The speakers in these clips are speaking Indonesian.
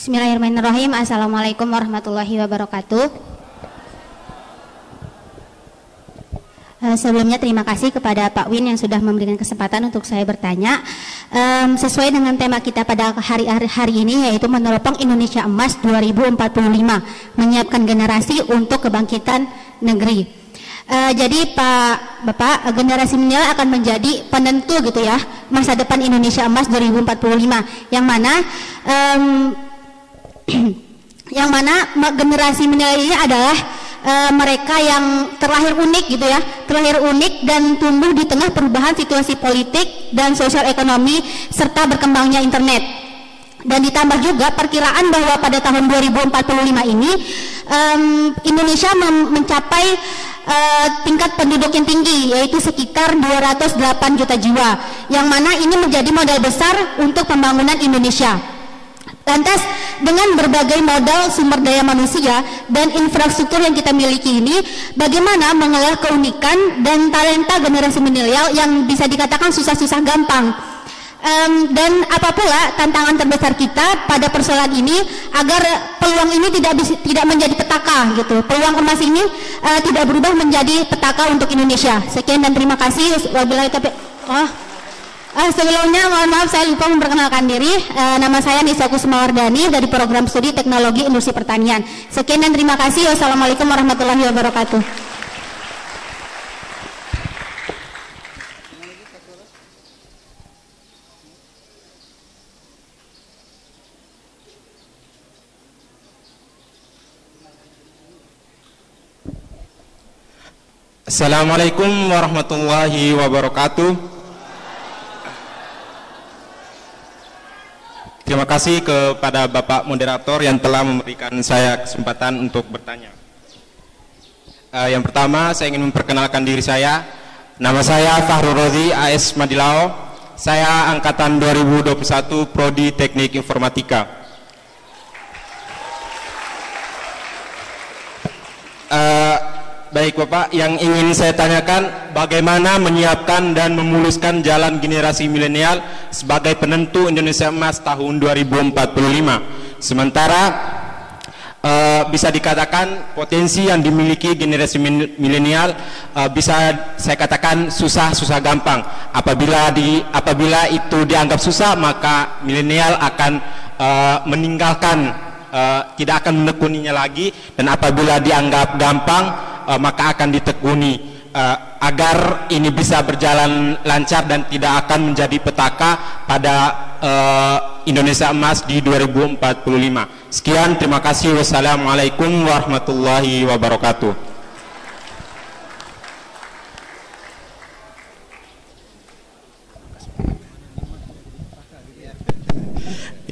Bismillahirrahmanirrahim. Assalamualaikum warahmatullahi wabarakatuh. Sebelumnya terima kasih kepada Pak Win yang sudah memberikan kesempatan untuk saya bertanya. Sesuai dengan tema kita pada hari ini, yaitu meneropong Indonesia Emas 2045, menyiapkan generasi untuk kebangkitan negeri. Jadi Bapak, generasi milenial akan menjadi penentu gitu ya masa depan Indonesia Emas 2045, yang mana generasi milenial ini adalah mereka yang terlahir unik gitu ya, terlahir unik dan tumbuh di tengah perubahan situasi politik dan sosial ekonomi serta berkembangnya internet. Dan ditambah juga perkiraan bahwa pada tahun 2045 ini Indonesia mencapai tingkat penduduk yang tinggi, yaitu sekitar 208 juta jiwa, yang mana ini menjadi modal besar untuk pembangunan Indonesia. Lantas dengan berbagai modal sumber daya manusia dan infrastruktur yang kita miliki ini, bagaimana mengolah keunikan dan talenta generasi milenial yang bisa dikatakan susah-susah gampang? Dan apa pula tantangan terbesar kita pada persoalan ini agar peluang ini tidak menjadi petaka gitu, peluang emas ini tidak berubah menjadi petaka untuk Indonesia. Sekian dan terima kasih. Wabillahi taufiq. Sebelumnya mohon maaf saya lupa memperkenalkan diri. Nama saya Nisa Kusmawardani dari Program Studi Teknologi Industri Pertanian. Sekian dan terima kasih. Wassalamualaikum warahmatullahi wabarakatuh. Assalamualaikum warahmatullahi wabarakatuh. Terima kasih kepada Bapak Moderator yang telah memberikan saya kesempatan untuk bertanya. Yang pertama, saya ingin memperkenalkan diri saya. Nama saya Fahrul Rozi AS Madilao. Saya angkatan 2021 Prodi Teknik Informatika. Baik Bapak, yang ingin saya tanyakan, bagaimana menyiapkan dan memuluskan jalan generasi milenial sebagai penentu Indonesia Emas tahun 2045. Sementara bisa dikatakan potensi yang dimiliki generasi milenial bisa saya katakan susah gampang. Apabila itu dianggap susah, maka milenial akan meninggalkan, tidak akan menekuninya lagi, dan apabila dianggap gampang maka akan ditekuni. Agar ini bisa berjalan lancar dan tidak akan menjadi petaka pada Indonesia Emas di 2045. Sekian, terima kasih. Wassalamualaikum warahmatullahi wabarakatuh.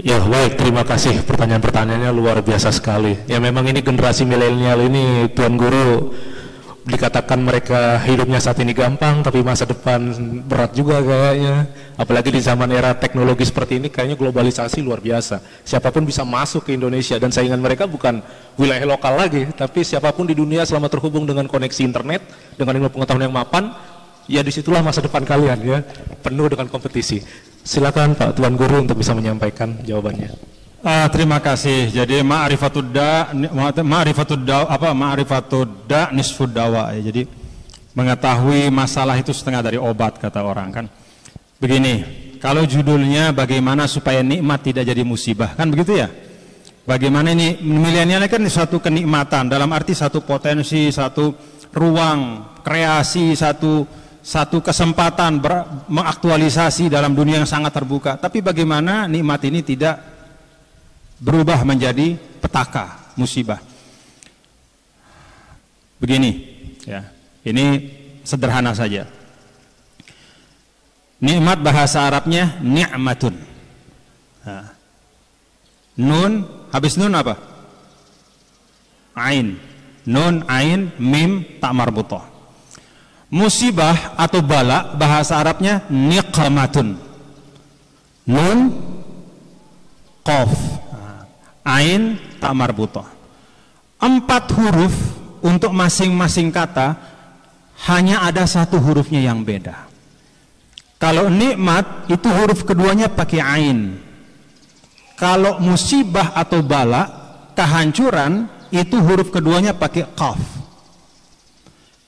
Ya baik, terima kasih. Pertanyaan-pertanyaannya luar biasa sekali. Ya memang ini generasi milenial ini, Tuan Guru, dikatakan mereka hidupnya saat ini gampang, tapi masa depan berat juga kayaknya. Apalagi di zaman era teknologi seperti ini, kayaknya globalisasi luar biasa. Siapapun bisa masuk ke Indonesia, dan saingan mereka bukan wilayah lokal lagi, tapi siapapun di dunia selama terhubung dengan koneksi internet, dengan ilmu pengetahuan yang mapan, ya disitulah masa depan kalian ya, penuh dengan kompetisi. Silakan Pak Tuan Guru untuk bisa menyampaikan jawabannya. Terima kasih. Jadi ma'rifatud da nisfud dawa. Jadi mengetahui masalah itu setengah dari obat, kata orang kan. Begini, kalau judulnya bagaimana supaya nikmat tidak jadi musibah, kan begitu ya? Bagaimana ini milenial kan suatu kenikmatan, dalam arti satu potensi, satu ruang kreasi, satu kesempatan mengaktualisasi dalam dunia yang sangat terbuka. Tapi bagaimana nikmat ini tidak berubah menjadi petaka, musibah. Begini ya, ini sederhana saja. Nikmat bahasa Arabnya ni'matun. Nun, habis nun apa? Ain. Nun, ain, mim, tak marbutah. Musibah atau bala bahasa Arabnya niqmatun. Nun, qaf, ain, ta marbutah. 4 huruf untuk masing-masing kata, hanya ada 1 hurufnya yang beda. Kalau nikmat itu huruf keduanya pakai ain. Kalau musibah atau bala, kehancuran, itu huruf keduanya pakai qaf.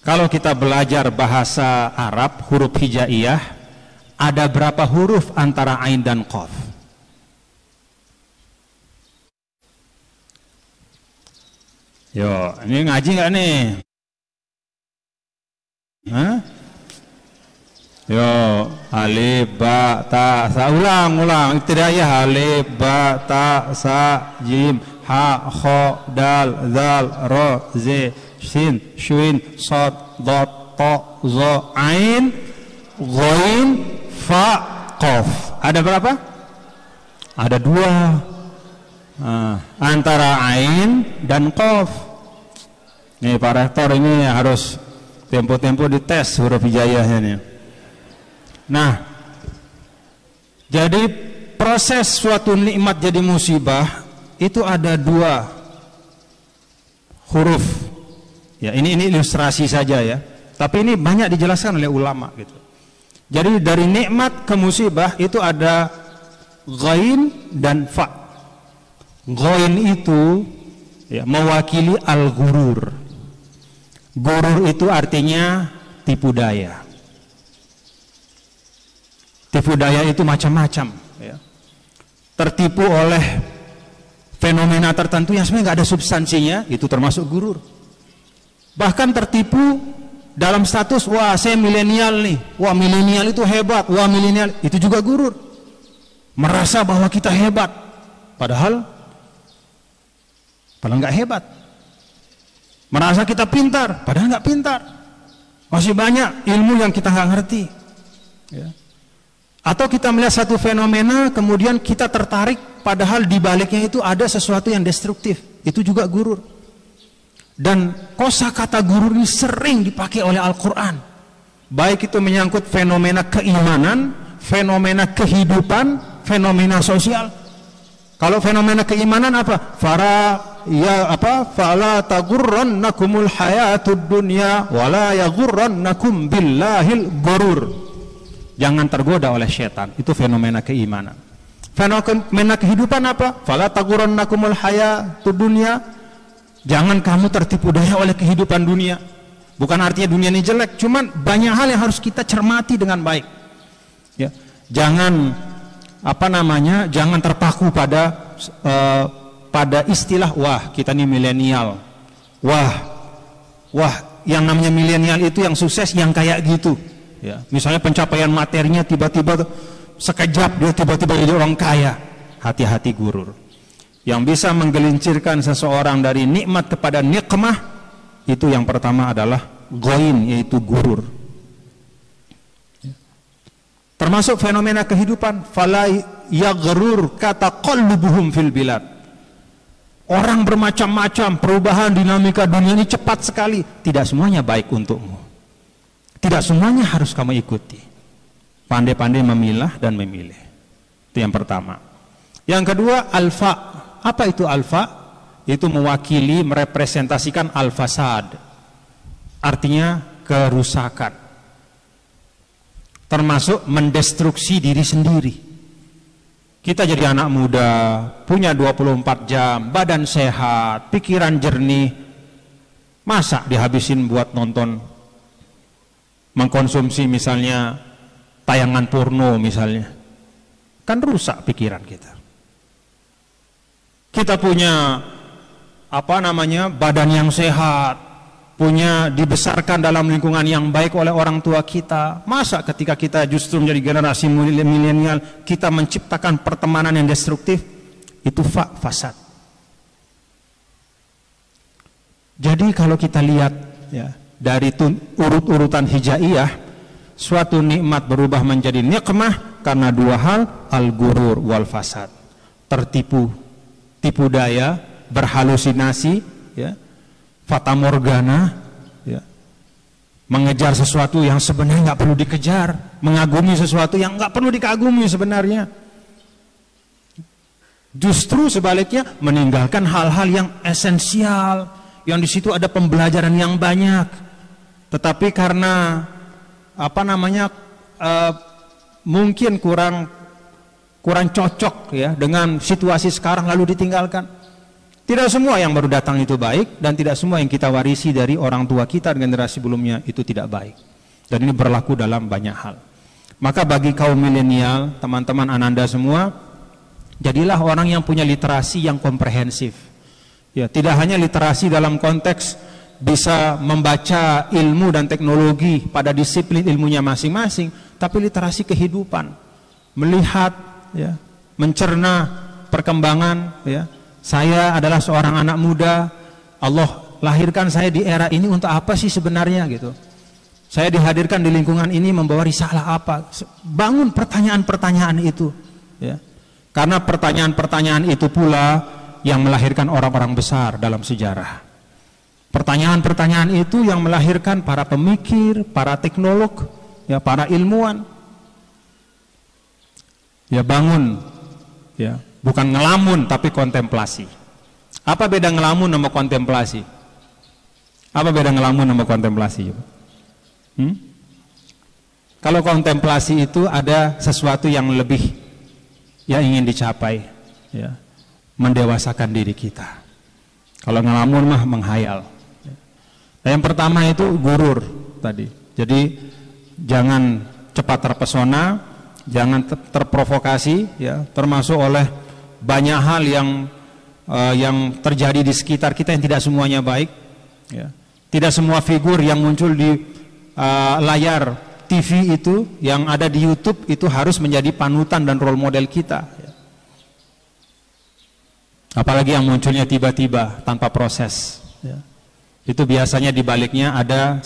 Kalau kita belajar bahasa Arab, huruf hijaiyah, ada berapa huruf antara ain dan qaf? Yo, ini ngaji nggak nih? Hah? Yo, alif ba ta sa, ulang ibtidaiyah, alif ba ta sa jim ha kha dal zal ra ze shin shin sad dad ta za ain ghain fa qaf. Ada berapa? Ada 2. Antara ain dan qaf. Nih Pak Rektor ini harus tempo-tempo dites huruf hijaiyahnya nih. Nah, jadi proses suatu nikmat jadi musibah itu ada 2 huruf. Ya, ini ilustrasi saja ya. Tapi ini banyak dijelaskan oleh ulama gitu. Jadi dari nikmat ke musibah itu ada ghain dan fa. Ghain itu ya, mewakili al-ghurur. Gurur itu artinya tipu daya. Tipu daya itu macam-macam ya. Tertipu oleh fenomena tertentu yang sebenarnya nggak ada substansinya, itu termasuk gurur. Bahkan tertipu dalam status, wah saya milenial nih, wah milenial itu hebat, wah milenial itu juga gurur. Merasa bahwa kita hebat, padahal nggak hebat. Merasa kita pintar, padahal nggak pintar. Masih banyak ilmu yang kita nggak ngerti. Ya. Atau kita melihat satu fenomena, kemudian kita tertarik, padahal di baliknya itu ada sesuatu yang destruktif. Itu juga gurur. Dan kosakata gurur ini sering dipakai oleh Al-Quran. Baik itu menyangkut fenomena keimanan, fenomena kehidupan, fenomena sosial. Kalau fenomena keimanan apa? Fala tagurrannakumul hayatud dunya wala yagurrannakum billahil ghurur. Jangan tergoda oleh setan. Itu fenomena keimanan. Fenomena kehidupan apa? Fala tagurrannakumul hayatud dunya. Jangan kamu tertipu daya oleh kehidupan dunia. Bukan artinya dunia ini jelek, cuman banyak hal yang harus kita cermati dengan baik. Ya. Jangan jangan terpaku pada istilah wah kita ini milenial. Wah yang namanya milenial itu yang sukses yang kayak gitu. Ya, misalnya pencapaian materinya tiba-tiba sekejap dia tiba-tiba jadi orang kaya. Hati-hati gurur. Yang bisa menggelincirkan seseorang dari nikmat kepada nikmah itu yang pertama adalah ghain, yaitu gurur. Termasuk fenomena kehidupan, fala yaghrur kata qalbuhum fil bilad. Orang bermacam-macam, perubahan dinamika dunia ini cepat sekali. Tidak semuanya baik untukmu. Tidak semuanya harus kamu ikuti. Pandai-pandai memilah dan memilih. Itu yang pertama. Yang kedua, alfa. Apa itu alfa? Itu mewakili, merepresentasikan al-fasad. Artinya kerusakan. Termasuk mendestruksi diri sendiri. Kita jadi anak muda, punya 24 jam, badan sehat, pikiran jernih. Masa dihabisin buat nonton, mengkonsumsi misalnya tayangan porno misalnya. Kan rusak pikiran kita. Kita punya badan yang sehat, punya dibesarkan dalam lingkungan yang baik oleh orang tua kita. Masa ketika kita justru menjadi generasi milenial, kita menciptakan pertemanan yang destruktif? Itu fasad. Jadi kalau kita lihat ya, dari urut-urutan hijaiyah, suatu nikmat berubah menjadi nikmah karena 2 hal, al-ghurur wal fasad. Tertipu, tipu daya, berhalusinasi, ya, fata morgana, ya, mengejar sesuatu yang sebenarnya nggak perlu dikejar, mengagumi sesuatu yang nggak perlu dikagumi sebenarnya. Justru sebaliknya meninggalkan hal-hal yang esensial, yang di situ ada pembelajaran yang banyak, tetapi karena mungkin kurang kurang cocok ya dengan situasi sekarang lalu ditinggalkan. Tidak semua yang baru datang itu baik, dan tidak semua yang kita warisi dari orang tua kita dan generasi sebelumnya itu tidak baik. Dan ini berlaku dalam banyak hal. Maka bagi kaum milenial, teman-teman Ananda semua, jadilah orang yang punya literasi yang komprehensif. Ya, tidak hanya literasi dalam konteks bisa membaca ilmu dan teknologi pada disiplin ilmunya masing-masing, tapi literasi kehidupan, melihat, ya, mencerna perkembangan. Ya, saya adalah seorang anak muda, Allah lahirkan saya di era ini untuk apa sih sebenarnya gitu. Saya dihadirkan di lingkungan ini membawa risalah apa? Bangun pertanyaan-pertanyaan itu, ya. Karena pertanyaan-pertanyaan itu pula yang melahirkan orang-orang besar dalam sejarah. Pertanyaan-pertanyaan itu yang melahirkan para pemikir, para teknolog, ya, para ilmuwan. Ya, bangun, ya, bukan ngelamun tapi kontemplasi. Apa beda ngelamun sama kontemplasi? Apa beda ngelamun sama kontemplasi? Kalau kontemplasi itu ada sesuatu yang lebih yang ingin dicapai, ya, mendewasakan diri kita. Kalau ngelamun mah menghayal. Nah, yang pertama itu gurur tadi. Jadi jangan cepat terpesona, jangan terprovokasi, ya, termasuk oleh banyak hal yang terjadi di sekitar kita yang tidak semuanya baik. Ya. Tidak semua figur yang muncul di layar TV itu, yang ada di YouTube itu harus menjadi panutan dan role model kita. Ya. Apalagi yang munculnya tiba-tiba tanpa proses. Ya. Itu biasanya di baliknya ada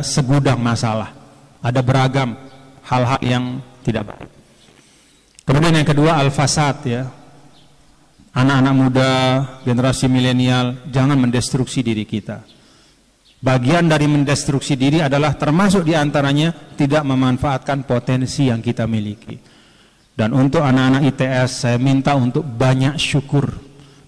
segudang masalah, ada beragam hal-hal yang tidak baik. Kemudian yang kedua, al-fasad, ya. Anak-anak muda, generasi milenial, jangan mendestruksi diri kita. Bagian dari mendestruksi diri adalah termasuk diantaranya tidak memanfaatkan potensi yang kita miliki. Dan untuk anak-anak ITS, saya minta untuk banyak syukur,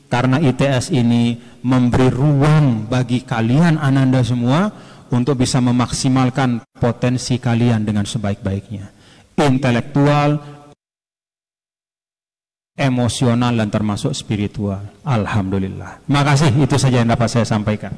karena ITS ini memberi ruang bagi kalian Ananda semua untuk bisa memaksimalkan potensi kalian dengan sebaik-baiknya, intelektual, emosional, dan termasuk spiritual. Alhamdulillah. Terima kasih, itu saja yang dapat saya sampaikan.